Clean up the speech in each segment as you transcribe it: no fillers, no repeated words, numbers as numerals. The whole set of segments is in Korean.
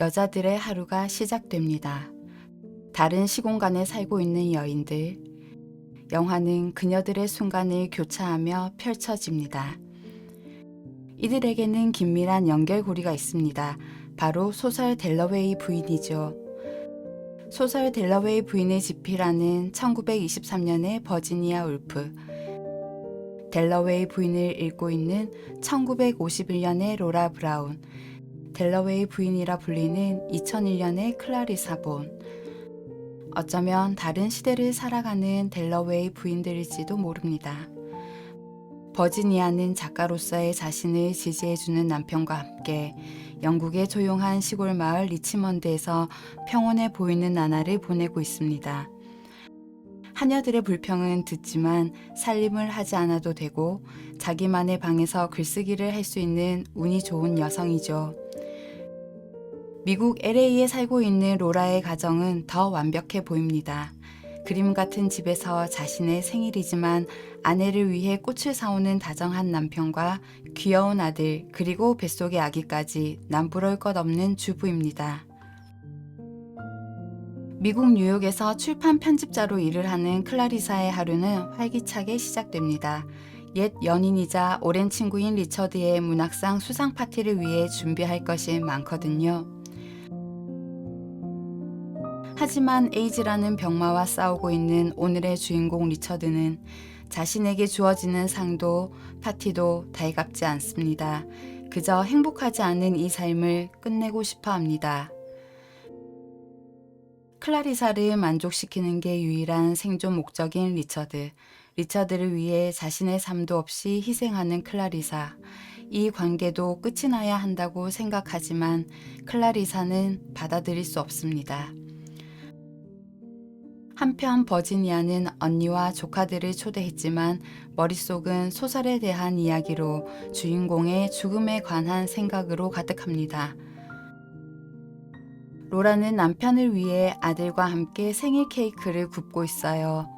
여자들의 하루가 시작됩니다. 다른 시공간에 살고 있는 여인들. 영화는 그녀들의 순간을 교차하며 펼쳐집니다. 이들에게는 긴밀한 연결고리가 있습니다. 바로 소설 델러웨이 부인이죠. 소설 델러웨이 부인의 집필하는 1923년의 버지니아 울프, 델러웨이 부인을 읽고 있는 1951년의 로라 브라운, 델러웨이 부인이라 불리는 2001년의 클라리사 본. 어쩌면 다른 시대를 살아가는 델러웨이 부인들일지도 모릅니다. 버지니아는 작가로서의 자신을 지지해주는 남편과 함께 영국의 조용한 시골 마을 리치먼드에서 평온해 보이는 나날을 보내고 있습니다. 하녀들의 불평은 듣지만 살림을 하지 않아도 되고 자기만의 방에서 글쓰기를 할 수 있는 운이 좋은 여성이죠. 미국 LA에 살고 있는 로라의 가정은 더 완벽해 보입니다. 그림 같은 집에서 자신의 생일이지만 아내를 위해 꽃을 사오는 다정한 남편과 귀여운 아들 그리고 뱃속의 아기까지 남부러울 것 없는 주부입니다. 미국 뉴욕에서 출판 편집자로 일을 하는 클라리사의 하루는 활기차게 시작됩니다. 옛 연인이자 오랜 친구인 리처드의 문학상 수상 파티를 위해 준비할 것이 많거든요. 하지만 에이즈라는 병마와 싸우고 있는 오늘의 주인공 리처드는 자신에게 주어지는 상도 파티도 달갑지 않습니다. 그저 행복하지 않은 이 삶을 끝내고 싶어 합니다. 클라리사를 만족시키는 게 유일한 생존 목적인 리처드. 리처드를 위해 자신의 삶도 없이 희생하는 클라리사. 이 관계도 끝이 나야 한다고 생각하지만 클라리사는 받아들일 수 없습니다. 한편 버지니아는 언니와 조카들을 초대했지만 머릿속은 소설에 대한 이야기로 주인공의 죽음에 관한 생각으로 가득합니다. 로라는 남편을 위해 아들과 함께 생일 케이크를 굽고 있어요.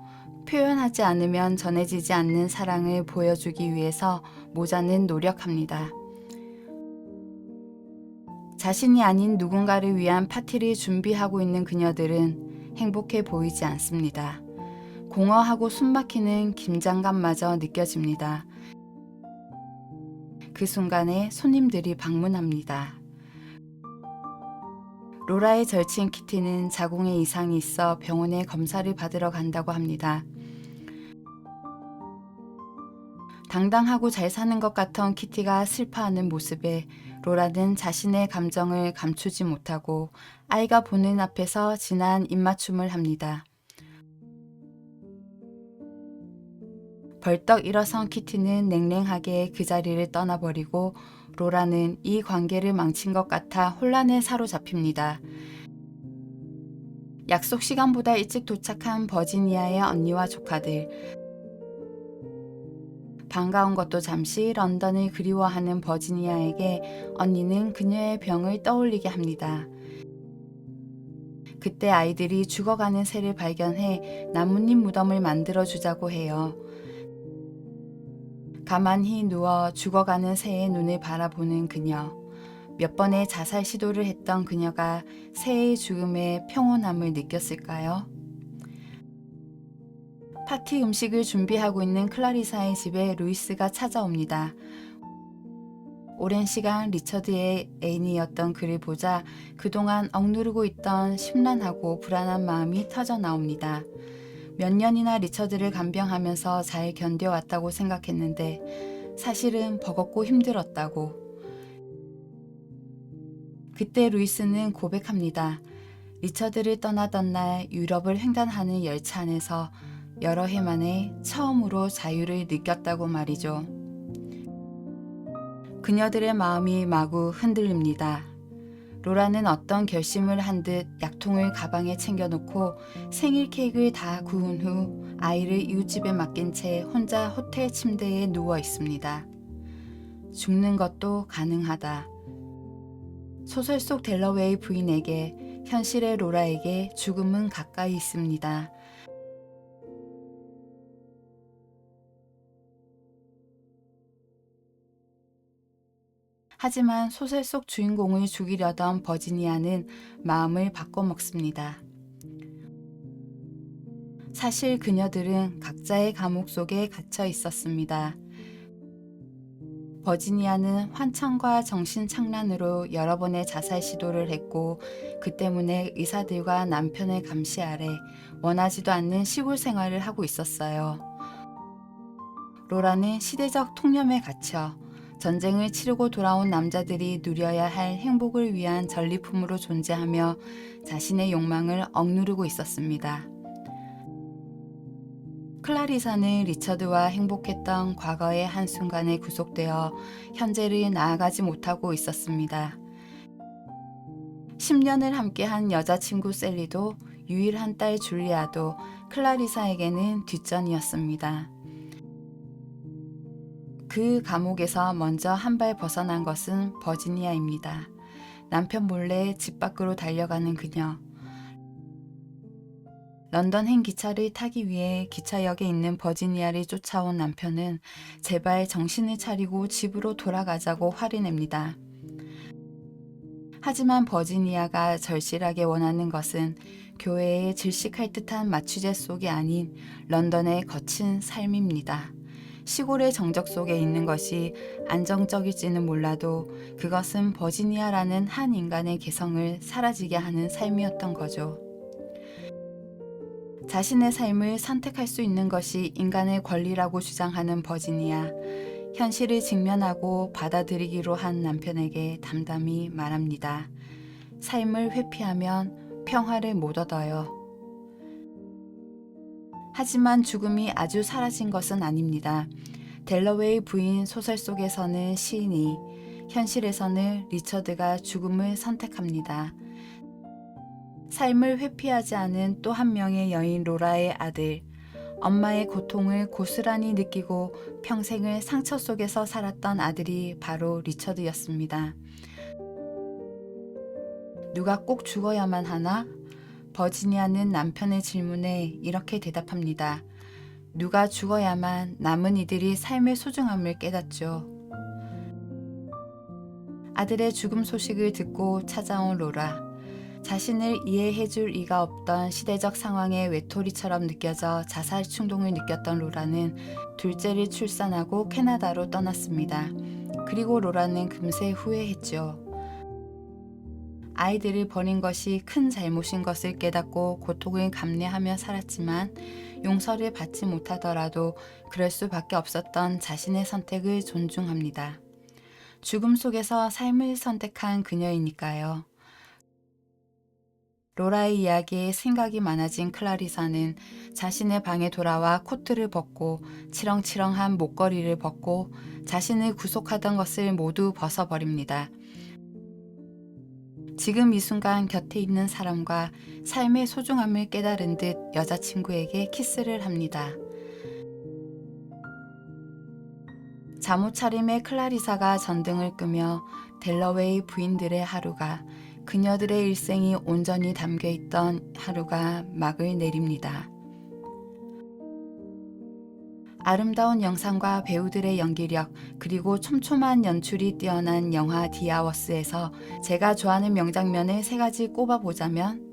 표현하지 않으면 전해지지 않는 사랑을 보여주기 위해서 모자는 노력합니다. 자신이 아닌 누군가를 위한 파티를 준비하고 있는 그녀들은 행복해 보이지 않습니다. 공허하고 숨막히는 긴장감마저 느껴집니다. 그 순간에 손님들이 방문합니다. 로라의 절친 키티는 자궁에 이상이 있어 병원에 검사를 받으러 간다고 합니다. 당당하고 잘 사는 것 같던 키티가 슬퍼하는 모습에 로라는 자신의 감정을 감추지 못하고 아이가 보는 앞에서 진한 입맞춤을 합니다. 벌떡 일어선 키티는 냉랭하게 그 자리를 떠나버리고 로라는 이 관계를 망친 것 같아 혼란에 사로잡힙니다. 약속 시간보다 일찍 도착한 버지니아의 언니와 조카들. 반가운 것도 잠시 런던을 그리워하는 버지니아에게 언니는 그녀의 병을 떠올리게 합니다. 그때 아이들이 죽어가는 새를 발견해 나뭇잎 무덤을 만들어주자고 해요. 가만히 누워 죽어가는 새의 눈을 바라보는 그녀. 몇 번의 자살 시도를 했던 그녀가 새의 죽음에 평온함을 느꼈을까요? 파티 음식을 준비하고 있는 클라리사의 집에 루이스가 찾아옵니다. 오랜 시간 리처드의 애인이었던 그를 보자 그동안 억누르고 있던 심란하고 불안한 마음이 터져 나옵니다. 몇 년이나 리처드를 간병하면서 잘 견뎌왔다고 생각했는데 사실은 버겁고 힘들었다고. 그때 루이스는 고백합니다. 리처드를 떠나던 날 유럽을 횡단하는 열차 안에서 여러 해 만에 처음으로 자유를 느꼈다고 말이죠. 그녀들의 마음이 마구 흔들립니다. 로라는 어떤 결심을 한 듯 약통을 가방에 챙겨놓고 생일 케이크를 다 구운 후 아이를 이웃집에 맡긴 채 혼자 호텔 침대에 누워 있습니다. 죽는 것도 가능하다. 소설 속 델러웨이 부인에게 현실의 로라에게 죽음은 가까이 있습니다. 하지만 소설 속 주인공을 죽이려던 버지니아는 마음을 바꿔먹습니다. 사실 그녀들은 각자의 감옥 속에 갇혀 있었습니다. 버지니아는 환청과 정신착란으로 여러 번의 자살 시도를 했고 그 때문에 의사들과 남편의 감시 아래 원하지도 않는 시골 생활을 하고 있었어요. 로라는 시대적 통념에 갇혀 전쟁을 치르고 돌아온 남자들이 누려야 할 행복을 위한 전리품으로 존재하며 자신의 욕망을 억누르고 있었습니다. 클라리사는 리처드와 행복했던 과거의 한순간에 구속되어 현재를 나아가지 못하고 있었습니다. 10년을 함께한 여자친구 셀리도 유일한 딸 줄리아도 클라리사에게는 뒷전이었습니다. 그 감옥에서 먼저 한 발 벗어난 것은 버지니아입니다. 남편 몰래 집 밖으로 달려가는 그녀. 런던행 기차를 타기 위해 기차역에 있는 버지니아를 쫓아온 남편은 제발 정신을 차리고 집으로 돌아가자고 화를 냅니다. 하지만 버지니아가 절실하게 원하는 것은 교회에 질식할 듯한 마취제 속이 아닌 런던의 거친 삶입니다. 시골의 정적 속에 있는 것이 안정적일지는 몰라도 그것은 버지니아라는 한 인간의 개성을 사라지게 하는 삶이었던 거죠. 자신의 삶을 선택할 수 있는 것이 인간의 권리라고 주장하는 버지니아. 현실을 직면하고 받아들이기로 한 남편에게 담담히 말합니다. 삶을 회피하면 평화를 못 얻어요. 하지만 죽음이 아주 사라진 것은 아닙니다. 델러웨이 부인 소설 속에서는 시인이, 현실에서는 리처드가 죽음을 선택합니다. 삶을 회피하지 않은 또 한 명의 여인 로라의 아들, 엄마의 고통을 고스란히 느끼고 평생을 상처 속에서 살았던 아들이 바로 리처드였습니다. 누가 꼭 죽어야만 하나? 버지니아는 남편의 질문에 이렇게 대답합니다. 누가 죽어야만 남은 이들이 삶의 소중함을 깨닫죠. 아들의 죽음 소식을 듣고 찾아온 로라. 자신을 이해해줄 이가 없던 시대적 상황의 외톨이처럼 느껴져 자살 충동을 느꼈던 로라는 둘째를 출산하고 캐나다로 떠났습니다. 그리고 로라는 금세 후회했죠. 아이들을 버린 것이 큰 잘못인 것을 깨닫고 고통을 감내하며 살았지만 용서를 받지 못하더라도 그럴 수밖에 없었던 자신의 선택을 존중합니다. 죽음 속에서 삶을 선택한 그녀이니까요. 로라의 이야기에 생각이 많아진 클라리사는 자신의 방에 돌아와 코트를 벗고 치렁치렁한 목걸이를 벗고 자신을 구속하던 것을 모두 벗어버립니다. 지금 이 순간 곁에 있는 사람과 삶의 소중함을 깨달은 듯 여자친구에게 키스를 합니다. 잠옷 차림의 클라리사가 전등을 끄며 델러웨이 부인들의 하루가, 그녀들의 일생이 온전히 담겨있던 하루가 막을 내립니다. 아름다운 영상과 배우들의 연기력, 그리고 촘촘한 연출이 뛰어난 영화 디아워스에서 제가 좋아하는 명장면을 3가지 꼽아보자면,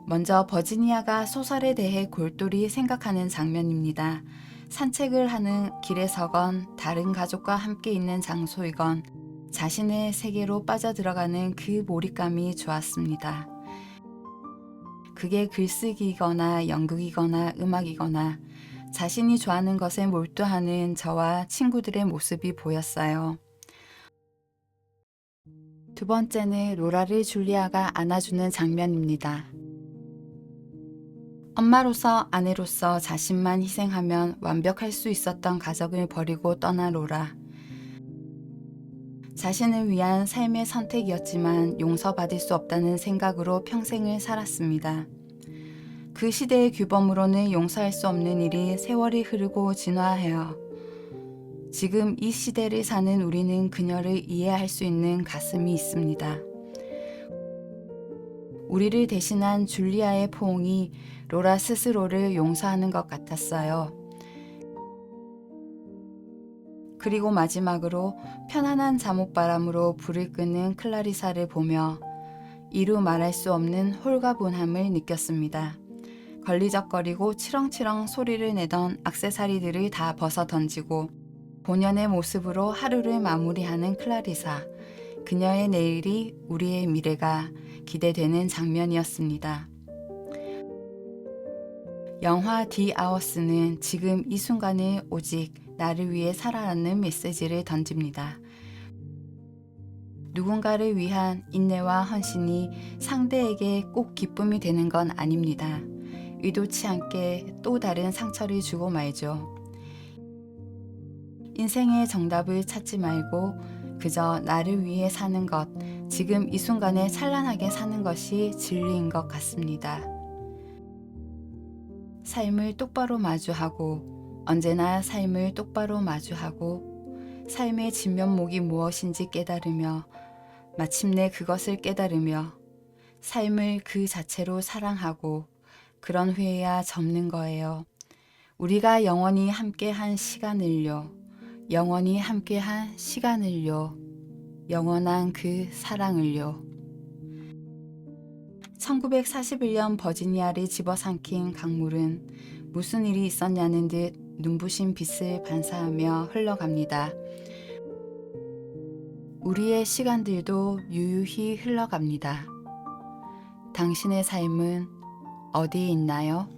먼저 버지니아가 소설에 대해 골똘히 생각하는 장면입니다. 산책을 하는 길에서건 다른 가족과 함께 있는 장소이건 자신의 세계로 빠져들어가는 그 몰입감이 좋았습니다. 그게 글쓰기이거나 연극이거나 음악이거나 자신이 좋아하는 것에 몰두하는 저와 친구들의 모습이 보였어요. 두 번째는 로라를 줄리아가 안아주는 장면입니다. 엄마로서 아내로서 자신만 희생하면 완벽할 수 있었던 가족을 버리고 떠난 로라. 자신을 위한 삶의 선택이었지만 용서받을 수 없다는 생각으로 평생을 살았습니다. 그 시대의 규범으로는 용서할 수 없는 일이 세월이 흐르고 진화하여 지금 이 시대를 사는 우리는 그녀를 이해할 수 있는 가슴이 있습니다. 우리를 대신한 줄리아의 포옹이 로라 스스로를 용서하는 것 같았어요. 그리고 마지막으로 편안한 잠옷바람으로 불을 끄는 클라리사를 보며 이루 말할 수 없는 홀가분함을 느꼈습니다. 걸리적거리고 치렁치렁 소리를 내던 액세서리들을 다 벗어 던지고 본연의 모습으로 하루를 마무리하는 클라리사. 그녀의 내일이 우리의 미래가 기대되는 장면이었습니다. 영화 디 아워스는 지금 이 순간을 오직 나를 위해 살아라는 메시지를 던집니다. 누군가를 위한 인내와 헌신이 상대에게 꼭 기쁨이 되는 건 아닙니다. 의도치 않게 또 다른 상처를 주고 말죠. 인생의 정답을 찾지 말고 그저 나를 위해 사는 것, 지금 이 순간에 찬란하게 사는 것이 진리인 것 같습니다. 삶을 똑바로 마주하고 언제나 삶을 똑바로 마주하고 삶의 진면목이 무엇인지 깨달으며 마침내 그것을 깨달으며 삶을 그 자체로 사랑하고 그런 후에야 접는 거예요. 우리가 영원히 함께한 시간을요. 영원히 함께한 시간을요. 영원한 그 사랑을요. 1941년 버지니아를 집어삼킨 강물은 무슨 일이 있었냐는 듯 눈부신 빛을 반사하며 흘러갑니다. 우리의 시간들도 유유히 흘러갑니다. 당신의 삶은 어디에 있나요?